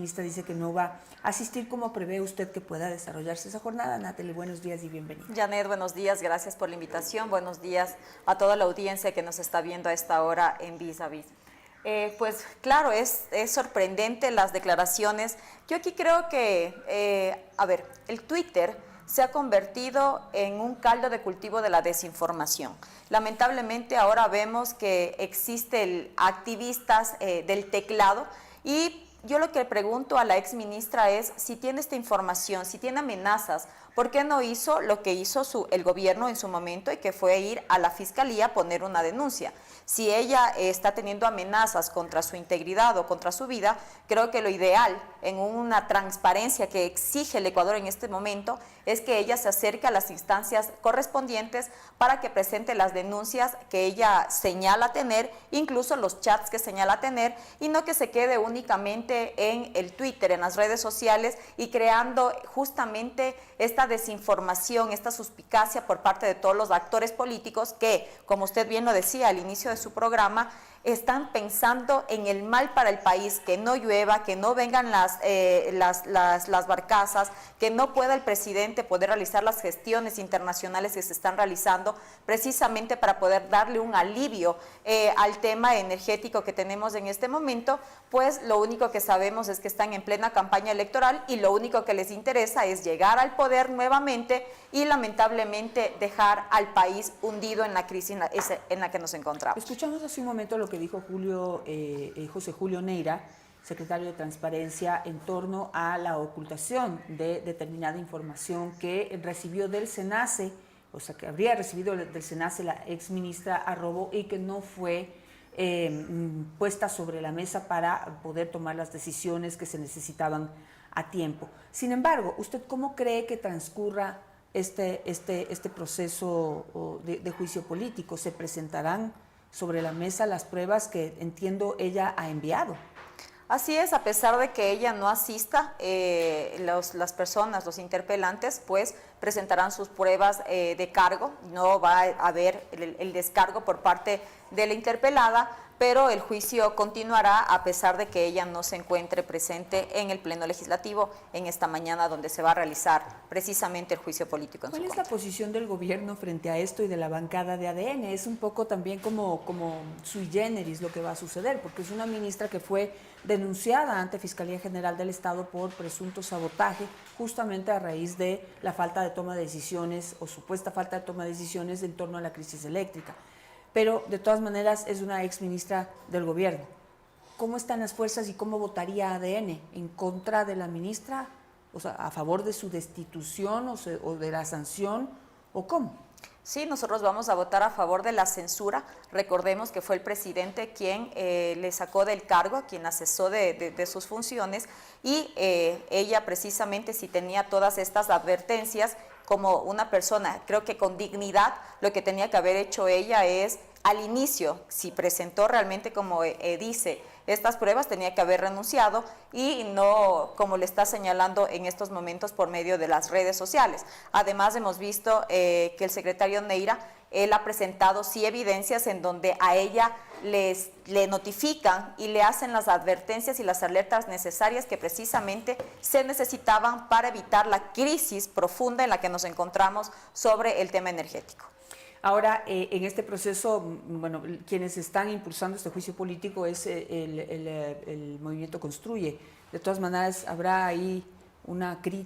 ministra dice que no va a asistir. ¿Cómo prevé usted que pueda desarrollarse esa jornada? Natalie, buenos días y bienvenida. Janet, buenos días, gracias por la invitación. Buenos días a toda la audiencia que nos está viendo a esta hora en Vis a Vis. Pues claro, es sorprendente las declaraciones. Yo aquí creo que, el Twitter se ha convertido en un caldo de cultivo de la desinformación. Lamentablemente ahora vemos que existen activistas del teclado y yo lo que pregunto a la ex ministra es si tiene esta información, si tiene amenazas, ¿por qué no hizo lo que hizo el gobierno en su momento y que fue ir a la fiscalía a poner una denuncia? Si ella está teniendo amenazas contra su integridad o contra su vida, creo que lo ideal en una transparencia que exige el Ecuador en este momento es que ella se acerque a las instancias correspondientes para que presente las denuncias que ella señala tener, incluso los chats que señala tener, y no que se quede únicamente en el Twitter, en las redes sociales, y creando justamente esta desinformación, esta suspicacia por parte de todos los actores políticos que, como usted bien lo decía al inicio de su programa, están pensando en el mal para el país, que no llueva, que no vengan las barcazas, que no pueda el presidente poder realizar las gestiones internacionales que se están realizando precisamente para poder darle un alivio al tema energético que tenemos en este momento. Pues lo único que sabemos es que están en plena campaña electoral y lo único que les interesa es llegar al poder nuevamente y lamentablemente dejar al país hundido en la crisis en la que nos encontramos. Escuchamos hace un momento lo que dijo José Julio Neira, secretario de Transparencia, en torno a la ocultación de determinada información que recibió del SENACE, o sea, que habría recibido del SENACE la exministra Arrobo y que no fue puesta sobre la mesa para poder tomar las decisiones que se necesitaban a tiempo. Sin embargo, ¿usted cómo cree que transcurra este proceso de juicio político? ¿Se presentarán sobre la mesa las pruebas que entiendo ella ha enviado? Así es, a pesar de que ella no asista, las personas, los interpelantes, pues presentarán sus pruebas de cargo. No va a haber el descargo por parte de la interpelada, pero el juicio continuará a pesar de que ella no se encuentre presente en el Pleno Legislativo en esta mañana donde se va a realizar precisamente el juicio político. ¿Cuál es la posición del gobierno frente a esto y de la bancada de ADN? Es un poco también como sui generis lo que va a suceder, porque es una ministra que fue denunciada ante Fiscalía General del Estado por presunto sabotaje, justamente a raíz de la falta de toma de decisiones o supuesta falta de toma de decisiones en torno a la crisis eléctrica. Pero de todas maneras es una exministra del gobierno. ¿Cómo están las fuerzas y cómo votaría ADN? ¿En contra de la ministra? O sea, ¿a favor de su destitución o de la sanción? ¿O cómo? Sí, nosotros vamos a votar a favor de la censura. Recordemos que fue el presidente quien le sacó del cargo, quien la cesó de sus funciones, y ella precisamente, si tenía todas estas advertencias como una persona, creo que con dignidad, lo que tenía que haber hecho ella es, al inicio, si presentó realmente como dice estas pruebas, tenía que haber renunciado y no como le está señalando en estos momentos por medio de las redes sociales. Además, hemos visto que el secretario Neira, él ha presentado sí evidencias en donde a ella le notifican y le hacen las advertencias y las alertas necesarias que precisamente se necesitaban para evitar la crisis profunda en la que nos encontramos sobre el tema energético. Ahora, en este proceso, bueno, quienes están impulsando este juicio político es el Movimiento Construye. De todas maneras, habrá ahí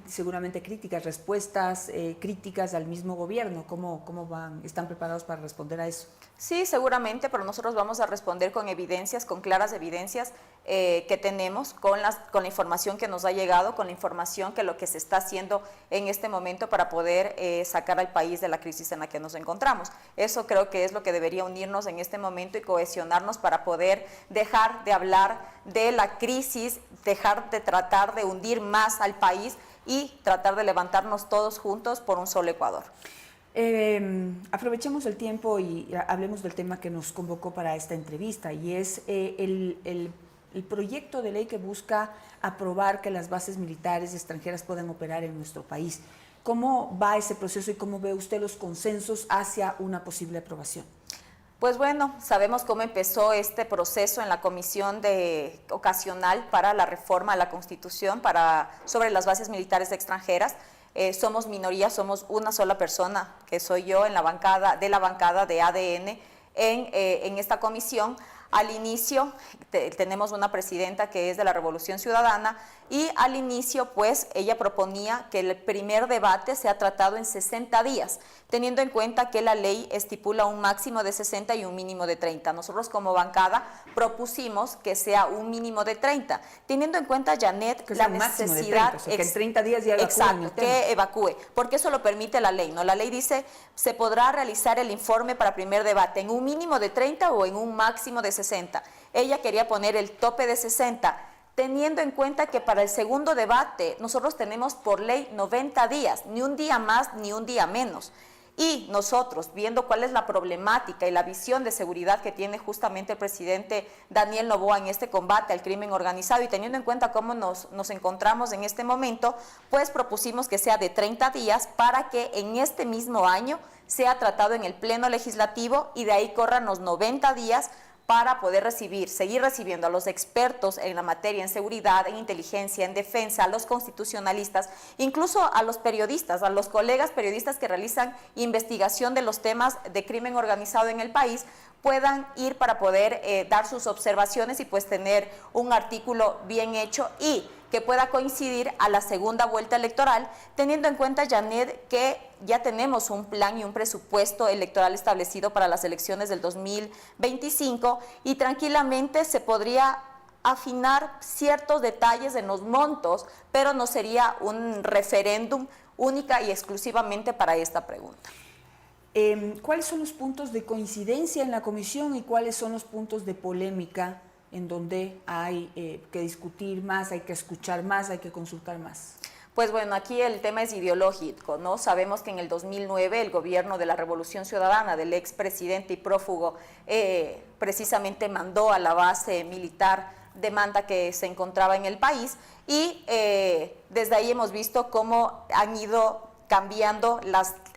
seguramente críticas, respuestas críticas al mismo gobierno. ¿Cómo van? ¿Están preparados para responder a eso? Sí, seguramente, pero nosotros vamos a responder con evidencias, con claras evidencias que tenemos, con la información que nos ha llegado, con la información que lo que se está haciendo en este momento para poder sacar al país de la crisis en la que nos encontramos. Eso creo que es lo que debería unirnos en este momento y cohesionarnos para poder dejar de hablar de la crisis, dejar de tratar de hundir más al país y tratar de levantarnos todos juntos por un solo Ecuador. Aprovechemos el tiempo y hablemos del tema que nos convocó para esta entrevista, y es el proyecto de ley que busca aprobar que las bases militares extranjeras puedan operar en nuestro país. ¿Cómo va ese proceso y cómo ve usted los consensos hacia una posible aprobación? Pues bueno, sabemos cómo empezó este proceso en la comisión ocasional para la reforma a la Constitución sobre las bases militares extranjeras. Somos minoría, somos una sola persona, que soy yo, de la bancada de ADN en esta comisión. Al inicio tenemos una presidenta que es de la Revolución Ciudadana y al inicio pues ella proponía que el primer debate sea tratado en 60 días, teniendo en cuenta que la ley estipula un máximo de 60 y un mínimo de 30. Nosotros como bancada propusimos que sea un mínimo de 30, teniendo en cuenta, Janet, que la un máximo de necesidad 30, o sea, que en 30 días ya exacto, que evacúe, porque eso lo permite la ley, ¿no? La ley dice se podrá realizar el informe para primer debate en un mínimo de 30 o en un máximo de 60. Ella quería poner el tope de 60, teniendo en cuenta que para el segundo debate nosotros tenemos por ley 90 días, ni un día más ni un día menos. Y nosotros, viendo cuál es la problemática y la visión de seguridad que tiene justamente el presidente Daniel Noboa en este combate al crimen organizado y teniendo en cuenta cómo nos encontramos en este momento, pues propusimos que sea de 30 días para que en este mismo año sea tratado en el Pleno Legislativo y de ahí corran los 90 días para poder seguir recibiendo a los expertos en la materia, en seguridad, en inteligencia, en defensa, a los constitucionalistas, incluso a los periodistas, a los colegas periodistas que realizan investigación de los temas de crimen organizado en el país, puedan ir para poder dar sus observaciones y pues tener un artículo bien hecho y que pueda coincidir a la segunda vuelta electoral, teniendo en cuenta, Janet, que ya tenemos un plan y un presupuesto electoral establecido para las elecciones del 2025 y tranquilamente se podría afinar ciertos detalles en los montos, pero no sería un referéndum única y exclusivamente para esta pregunta. ¿Cuáles son los puntos de coincidencia en la comisión y cuáles son los puntos de polémica en donde hay que discutir más, hay que escuchar más, hay que consultar más? Pues bueno, aquí el tema es ideológico, ¿no? Sabemos que en el 2009 el gobierno de la Revolución Ciudadana, del expresidente y prófugo, precisamente mandó a la base militar demanda que se encontraba en el país y desde ahí hemos visto cómo han ido cambiando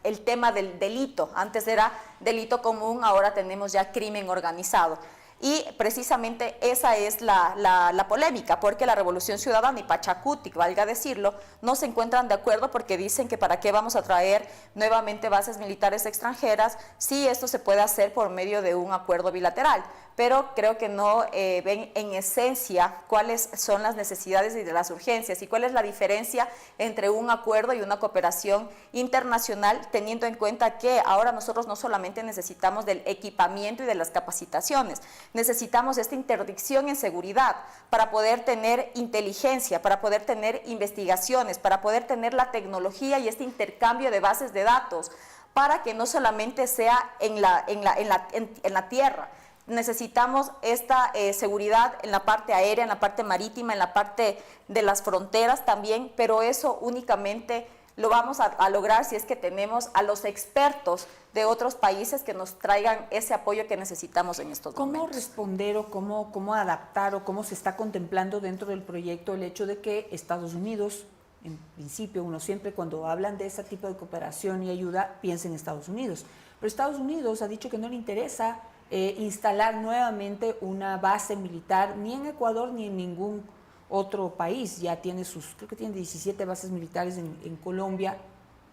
el tema del delito. Antes era delito común, ahora tenemos ya crimen organizado. Y precisamente esa es la polémica, porque la Revolución Ciudadana y Pachacutic, valga decirlo, no se encuentran de acuerdo porque dicen que para qué vamos a traer nuevamente bases militares extranjeras si esto se puede hacer por medio de un acuerdo bilateral. Pero creo que no ven en esencia cuáles son las necesidades y de las urgencias y cuál es la diferencia entre un acuerdo y una cooperación internacional, teniendo en cuenta que ahora nosotros no solamente necesitamos del equipamiento y de las capacitaciones, necesitamos esta interdicción en seguridad para poder tener inteligencia, para poder tener investigaciones, para poder tener la tecnología y este intercambio de bases de datos, para que no solamente sea en la tierra. Necesitamos esta seguridad en la parte aérea, en la parte marítima, en la parte de las fronteras también, pero eso únicamente lo vamos a lograr si es que tenemos a los expertos de otros países que nos traigan ese apoyo que necesitamos en estos momentos. ¿Cómo responder o cómo adaptar o cómo se está contemplando dentro del proyecto el hecho de que Estados Unidos, en principio uno siempre cuando hablan de ese tipo de cooperación y ayuda piensa en Estados Unidos, pero Estados Unidos ha dicho que no le interesa instalar nuevamente una base militar ni en Ecuador ni en ningún otro país? Ya tiene creo que tiene 17 bases militares en Colombia,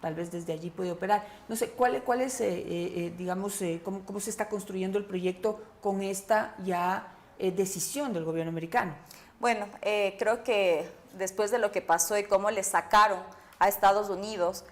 tal vez desde allí puede operar. No sé, ¿cuál es, digamos, cómo se está construyendo el proyecto con esta ya decisión del gobierno americano? Bueno, creo que después de lo que pasó y cómo le sacaron a Estados Unidos,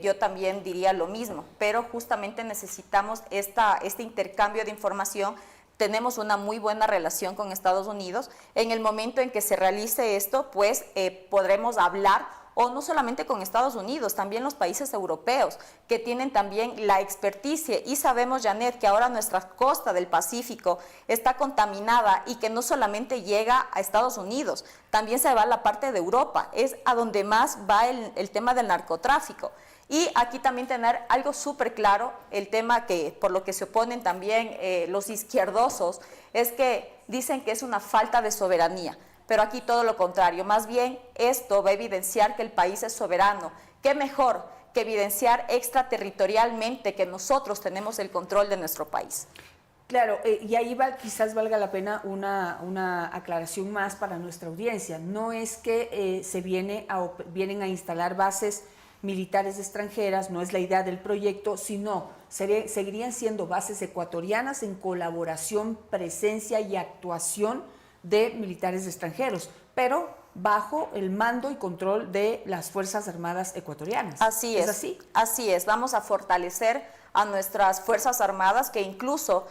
yo también diría lo mismo, pero justamente necesitamos este intercambio de información. Tenemos una muy buena relación con Estados Unidos. En el momento en que se realice esto, pues podremos hablar, o no solamente con Estados Unidos, también los países europeos, que tienen también la experticia. Y sabemos, Janet, que ahora nuestra costa del Pacífico está contaminada y que no solamente llega a Estados Unidos, también se va a la parte de Europa, es a donde más va el tema del narcotráfico. Y aquí también tener algo súper claro, el tema que por lo que se oponen también los izquierdosos, es que dicen que es una falta de soberanía, pero aquí todo lo contrario, más bien esto va a evidenciar que el país es soberano. ¿Qué mejor que evidenciar extraterritorialmente que nosotros tenemos el control de nuestro país? Claro, y ahí quizás valga la pena una aclaración más para nuestra audiencia. No es que vienen a instalar bases militares extranjeras, no es la idea del proyecto, sino seguirían siendo bases ecuatorianas en colaboración, presencia y actuación de militares extranjeros, pero bajo el mando y control de las Fuerzas Armadas ecuatorianas. Así es. ¿Es así? Así es. Vamos a fortalecer a nuestras Fuerzas Armadas, que incluso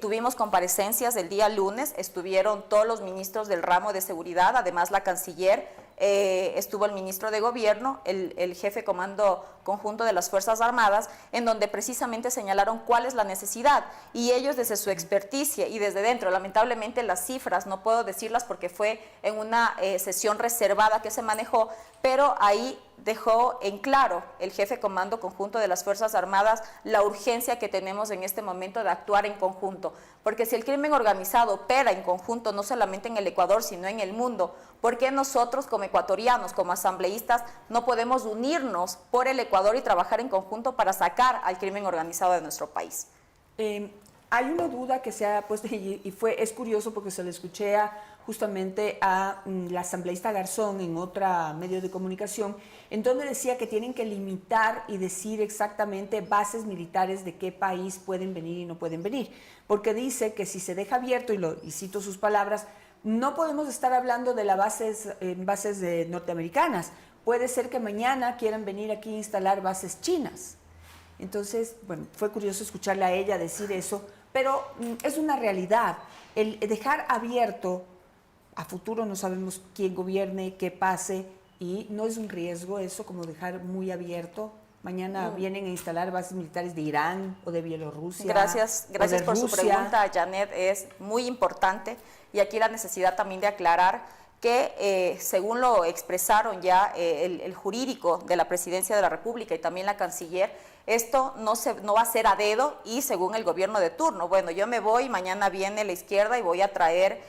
tuvimos comparecencias el día lunes, estuvieron todos los ministros del ramo de seguridad, además la canciller, estuvo el ministro de Gobierno, el jefe comando conjunto de las Fuerzas Armadas, en donde precisamente señalaron cuál es la necesidad, y ellos desde su experticia y desde dentro, lamentablemente las cifras no puedo decirlas porque fue en una sesión reservada que se manejó, pero ahí dejó en claro el jefe comando conjunto de las Fuerzas Armadas la urgencia que tenemos en este momento de actuar en conjunto, porque si el crimen organizado opera en conjunto, no solamente en el Ecuador, sino en el mundo, ¿por qué nosotros como ecuatorianos, como asambleístas, no podemos unirnos por el Ecuador y trabajar en conjunto para sacar al crimen organizado de nuestro país? Hay una duda que se ha puesto y es curioso porque se le escuché justamente a la asambleísta Garzón en otro medio de comunicación, en donde decía que tienen que limitar y decir exactamente bases militares de qué país pueden venir y no pueden venir, porque dice que si se deja abierto, y cito sus palabras, no podemos estar hablando de las bases norteamericanas, puede ser que mañana quieran venir aquí a instalar bases chinas. Entonces, bueno, fue curioso escucharle a ella decir eso, pero es una realidad. El dejar abierto, a futuro no sabemos quién gobierne, qué pase, y no es un riesgo eso, como dejar muy abierto. Mañana vienen a instalar bases militares de Irán o de Bielorrusia. Gracias por su pregunta, Janet, es muy importante, y aquí la necesidad también de aclarar que según lo expresaron ya el jurídico de la Presidencia de la República y también la canciller, esto no va a ser a dedo y según el gobierno de turno. Bueno, yo me voy, mañana viene la izquierda y voy a traer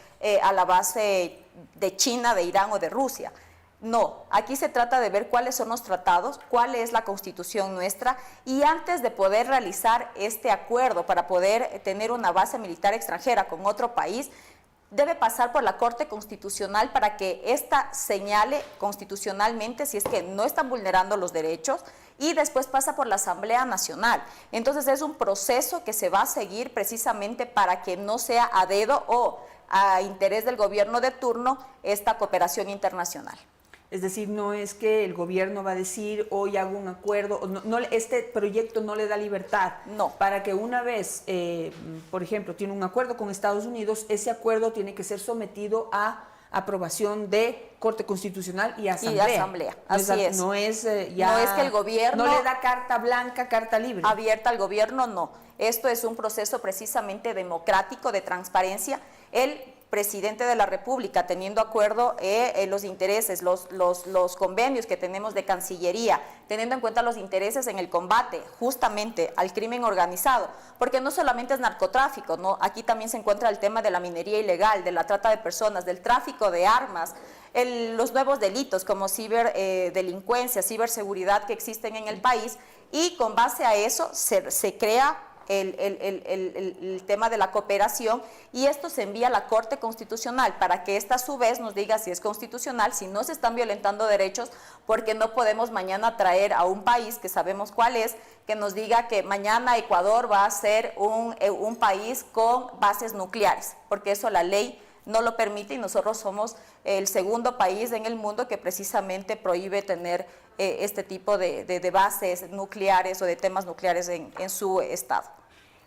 a la base de China, de Irán o de Rusia. No, aquí se trata de ver cuáles son los tratados, cuál es la constitución nuestra, y antes de poder realizar este acuerdo para poder tener una base militar extranjera con otro país, debe pasar por la Corte Constitucional para que ésta señale constitucionalmente si es que no están vulnerando los derechos, y después pasa por la Asamblea Nacional. Entonces es un proceso que se va a seguir precisamente para que no sea a dedo o a interés del gobierno de turno esta cooperación internacional. Es decir, no es que el gobierno va a decir hoy hago un acuerdo, este proyecto no le da libertad para que una vez, por ejemplo, tiene un acuerdo con Estados Unidos, ese acuerdo tiene que ser sometido a aprobación de Corte Constitucional y Asamblea. Así es. No es que el gobierno no le da carta blanca, carta libre. Abierta al gobierno, no. Esto es un proceso precisamente democrático, de transparencia. El presidente de la República, teniendo acuerdo los intereses, los convenios que tenemos de Cancillería, teniendo en cuenta los intereses en el combate justamente al crimen organizado, porque no solamente es narcotráfico, ¿no? Aquí también se encuentra el tema de la minería ilegal, de la trata de personas, del tráfico de armas, los nuevos delitos como ciberdelincuencia, ciberseguridad que existen en el país, y con base a eso se crea el tema de la cooperación, y esto se envía a la Corte Constitucional para que esta a su vez nos diga si es constitucional, si no se están violentando derechos, porque no podemos mañana traer a un país que sabemos cuál es, que nos diga que mañana Ecuador va a ser un país con bases nucleares, porque eso la ley no lo permite, y nosotros somos el segundo país en el mundo que precisamente prohíbe tener este tipo de bases nucleares o de temas nucleares en su estado.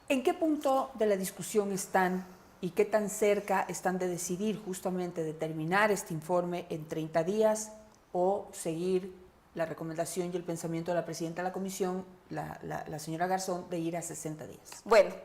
¿En qué punto de la discusión están y qué tan cerca están de decidir justamente de terminar este informe en 30 días o seguir la recomendación y el pensamiento de la presidenta de la comisión, la señora Garzón, de ir a 60 días? Bueno,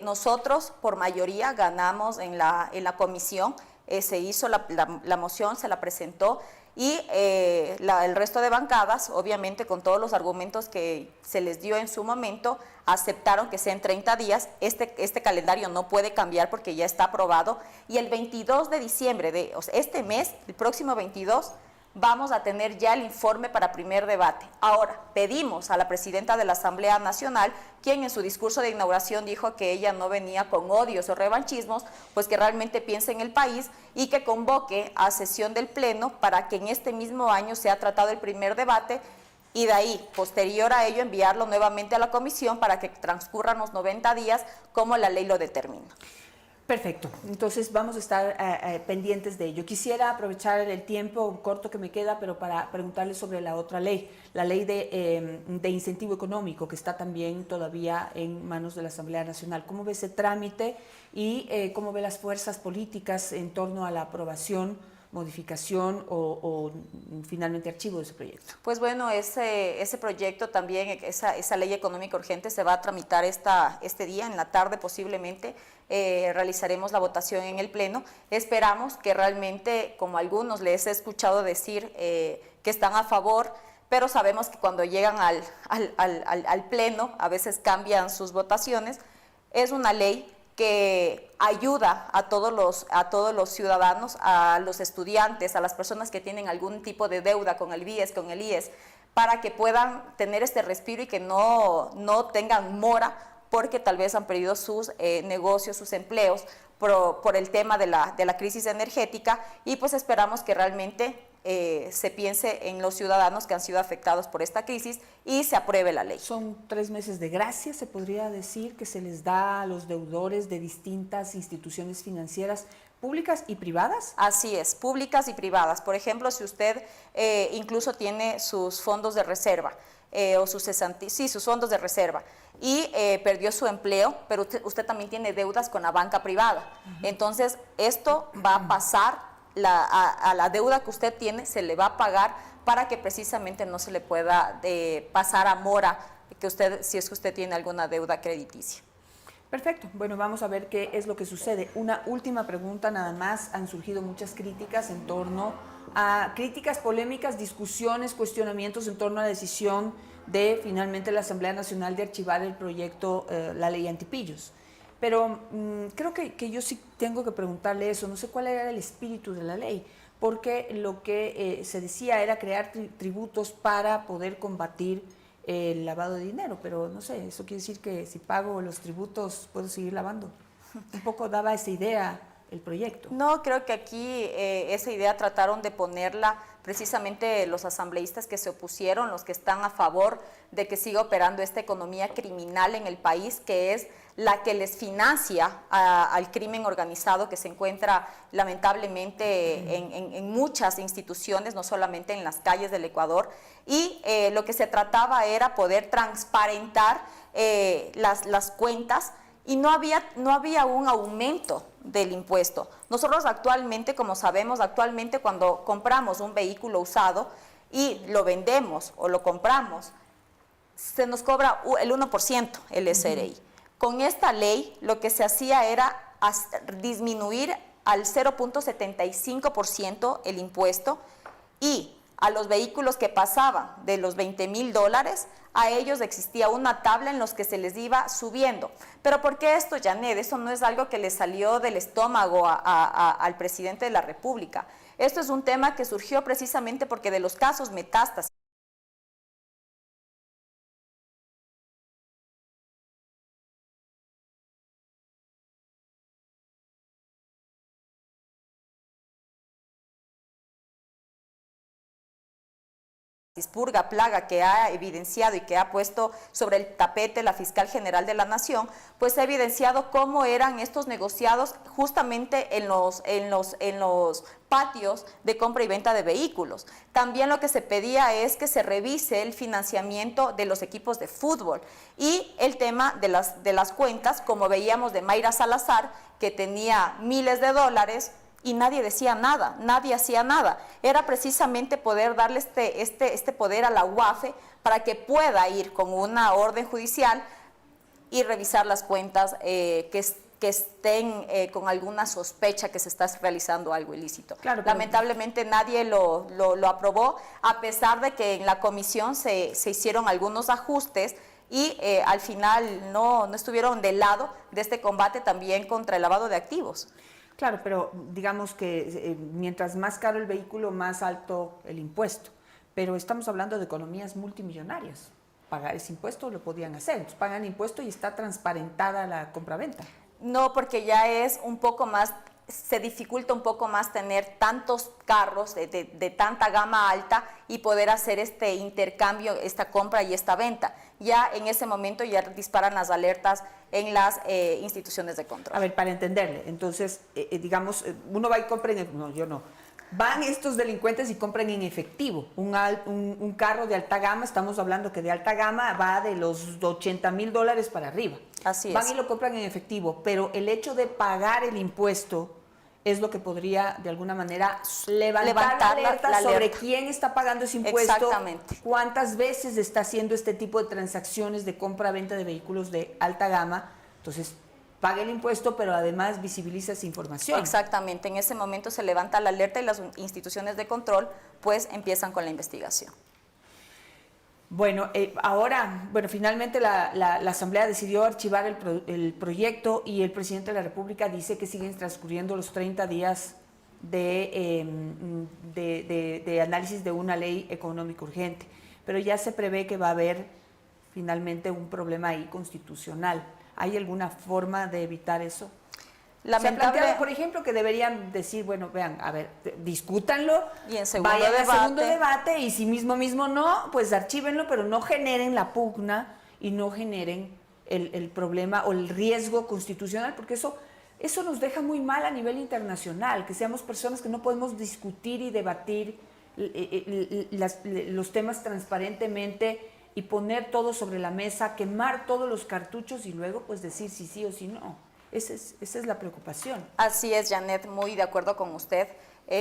nosotros por mayoría ganamos en la comisión, se hizo la moción, se la presentó, y el resto de bancadas, obviamente con todos los argumentos que se les dio en su momento, aceptaron que sean 30 días. Este calendario no puede cambiar porque ya está aprobado, y el 22 de diciembre de este mes, el próximo 22, vamos a tener ya el informe para primer debate. Ahora, pedimos a la presidenta de la Asamblea Nacional, quien en su discurso de inauguración dijo que ella no venía con odios o revanchismos, pues que realmente piense en el país y que convoque a sesión del Pleno para que en este mismo año sea tratado el primer debate y de ahí, posterior a ello, enviarlo nuevamente a la comisión para que transcurran los 90 días como la ley lo determina. Perfecto, entonces vamos a estar pendientes de ello. Quisiera aprovechar el tiempo corto que me queda, pero para preguntarle sobre la otra ley, la ley de incentivo económico, que está también todavía en manos de la Asamblea Nacional. ¿Cómo ve ese trámite y cómo ve las fuerzas políticas en torno a la aprobación, modificación o finalmente archivo de ese proyecto? Pues bueno, ese proyecto también, esa ley económica urgente se va a tramitar este día, en la tarde posiblemente, realizaremos la votación en el Pleno. Esperamos que realmente, como algunos les he escuchado decir, que están a favor, pero sabemos que cuando llegan al Pleno a veces cambian sus votaciones. Es una ley que ayuda a todos los ciudadanos, a los estudiantes, a las personas que tienen algún tipo de deuda con el BIES, con el IES, para que puedan tener este respiro y que no tengan mora porque tal vez han perdido sus negocios, sus empleos por el tema de la crisis energética, y pues esperamos que realmente se piense en los ciudadanos que han sido afectados por esta crisis y se apruebe la ley. Son 3 meses de gracia, se podría decir, que se les da a los deudores de distintas instituciones financieras públicas y privadas. Así es, públicas y privadas. Por ejemplo, si usted incluso tiene sus fondos de reserva o sus fondos de reserva y perdió su empleo, pero usted también tiene deudas con la banca privada. Entonces, esto va a pasar a la deuda que usted tiene, se le va a pagar para que precisamente no se le pueda pasar a mora si es que usted tiene alguna deuda crediticia. Perfecto. Bueno, vamos a ver qué es lo que sucede. Una última pregunta nada más. Han surgido muchas críticas en torno a críticas polémicas, discusiones, cuestionamientos en torno a la decisión de finalmente la Asamblea Nacional de archivar el proyecto, la ley antipillos. Pero creo que yo sí tengo que preguntarle eso, no sé cuál era el espíritu de la ley, porque lo que se decía era crear tributos para poder combatir el lavado de dinero, pero no sé, eso quiere decir que si pago los tributos puedo seguir lavando. Un poco daba esa idea el proyecto. No, creo que aquí esa idea trataron de ponerla precisamente los asambleístas que se opusieron, los que están a favor de que siga operando esta economía criminal en el país, que es la que les financia al crimen organizado que se encuentra lamentablemente en muchas instituciones, no solamente en las calles del Ecuador, y lo que se trataba era poder transparentar las cuentas, y no había un aumento del impuesto. Nosotros actualmente, como sabemos, cuando compramos un vehículo usado y lo vendemos o lo compramos, se nos cobra el 1% el SRI. Con esta ley lo que se hacía era disminuir al 0.75% el impuesto, y a los vehículos que pasaban de los $20,000, a ellos existía una tabla en los que se les iba subiendo. ¿Pero por qué esto, Janet? Eso no es algo que le salió del estómago al presidente de la República. Esto es un tema que surgió precisamente porque de los casos metástasis purga, plaga, que ha evidenciado y que ha puesto sobre el tapete la fiscal general de la Nación, pues ha evidenciado cómo eran estos negociados justamente en los patios de compra y venta de vehículos. También lo que se pedía es que se revise el financiamiento de los equipos de fútbol y el tema de las cuentas, como veíamos de Mayra Salazar, que tenía miles de dólares, y nadie decía nada, nadie hacía nada. Era precisamente poder darle este poder a la UAFE para que pueda ir con una orden judicial y revisar las cuentas que estén con alguna sospecha que se está realizando algo ilícito. Claro, lamentablemente nadie lo aprobó, a pesar de que en la comisión se hicieron algunos ajustes y al final no estuvieron del lado de este combate también contra el lavado de activos. Claro, pero digamos que mientras más caro el vehículo, más alto el impuesto. Pero estamos hablando de economías multimillonarias. Pagar ese impuesto lo podían hacer. Entonces pagan impuesto y está transparentada la compraventa. No, porque ya es un poco más, se dificulta un poco más tener tantos carros de tanta gama alta y poder hacer este intercambio, esta compra y esta venta. Ya en ese momento ya disparan las alertas en las instituciones de control. A ver, para entenderle, entonces, digamos, uno va y compra no, yo no. Van estos delincuentes y compran en efectivo un carro de alta gama, estamos hablando que de alta gama va de los $80,000 para arriba. Así es. Van y lo compran en efectivo, pero el hecho de pagar el impuesto es lo que podría de alguna manera levantar la alerta sobre quién está pagando ese impuesto, exactamente, cuántas veces está haciendo este tipo de transacciones de compra-venta de vehículos de alta gama. Entonces, paga el impuesto, pero además visibiliza esa información. Exactamente, en ese momento se levanta la alerta y las instituciones de control pues empiezan con la investigación. Bueno, ahora, finalmente la Asamblea decidió archivar el proyecto y el presidente de la República dice que siguen transcurriendo los 30 días de análisis de una ley económica urgente, pero ya se prevé que va a haber finalmente un problema ahí constitucional. ¿Hay alguna forma de evitar eso? Se ha planteado, por ejemplo, que deberían decir, bueno, vean, a ver, discútanlo, y en vayan al segundo debate y si mismo no, pues archívenlo, pero no generen la pugna y no generen el problema o el riesgo constitucional, porque eso nos deja muy mal a nivel internacional, que seamos personas que no podemos discutir y debatir los temas transparentemente y poner todo sobre la mesa, quemar todos los cartuchos y luego pues decir si sí o si no. Esa es la preocupación. Así es, Janet, muy de acuerdo con usted.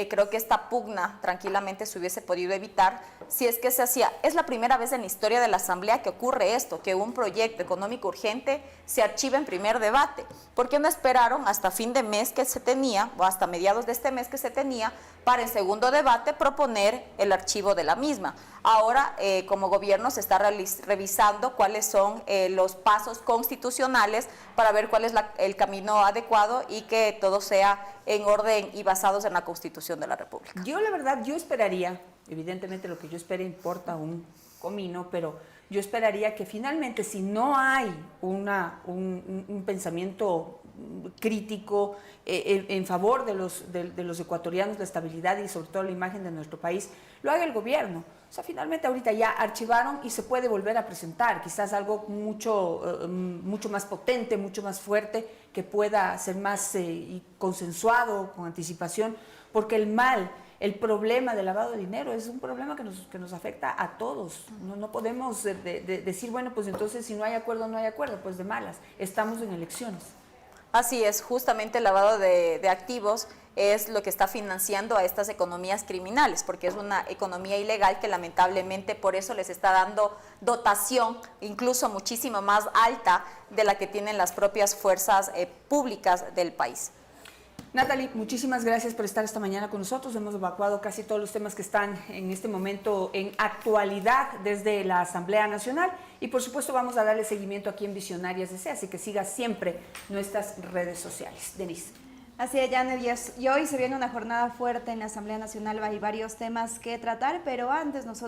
Creo que esta pugna tranquilamente se hubiese podido evitar si es que se hacía. Es la primera vez en la historia de la Asamblea que ocurre esto, que un proyecto económico urgente se archiva en primer debate. ¿Por qué no esperaron hasta fin de mes que se tenía, o hasta mediados de este mes que se tenía, para en segundo debate proponer el archivo de la misma? Ahora, como gobierno, se está revisando cuáles son los pasos constitucionales para ver cuál es el camino adecuado y que todo sea en orden y basados en la Constitución de la República. Yo, la verdad, yo esperaría, evidentemente lo que yo espere importa un comino, pero yo esperaría que finalmente, si no hay un pensamiento crítico en favor de los ecuatorianos, la estabilidad y sobre todo la imagen de nuestro país, lo haga el gobierno. O sea, finalmente ahorita ya archivaron y se puede volver a presentar, quizás algo mucho más potente, mucho más fuerte, que pueda ser más consensuado, con anticipación, porque el problema del lavado de dinero es un problema que nos afecta a todos. No podemos decir, bueno, pues entonces si no hay acuerdo, no hay acuerdo, pues de malas, estamos en elecciones. Así es, justamente el lavado de activos es lo que está financiando a estas economías criminales, porque es una economía ilegal que lamentablemente por eso les está dando dotación, incluso muchísimo más alta de la que tienen las propias fuerzas públicas del país. Natalie, muchísimas gracias por estar esta mañana con nosotros. Hemos evacuado casi todos los temas que están en este momento en actualidad desde la Asamblea Nacional y por supuesto vamos a darle seguimiento aquí en Visionarias DC, así que siga siempre nuestras redes sociales. Denise. Así es, Janet, y hoy se viene una jornada fuerte en la Asamblea Nacional, hay varios temas que tratar, pero antes nosotros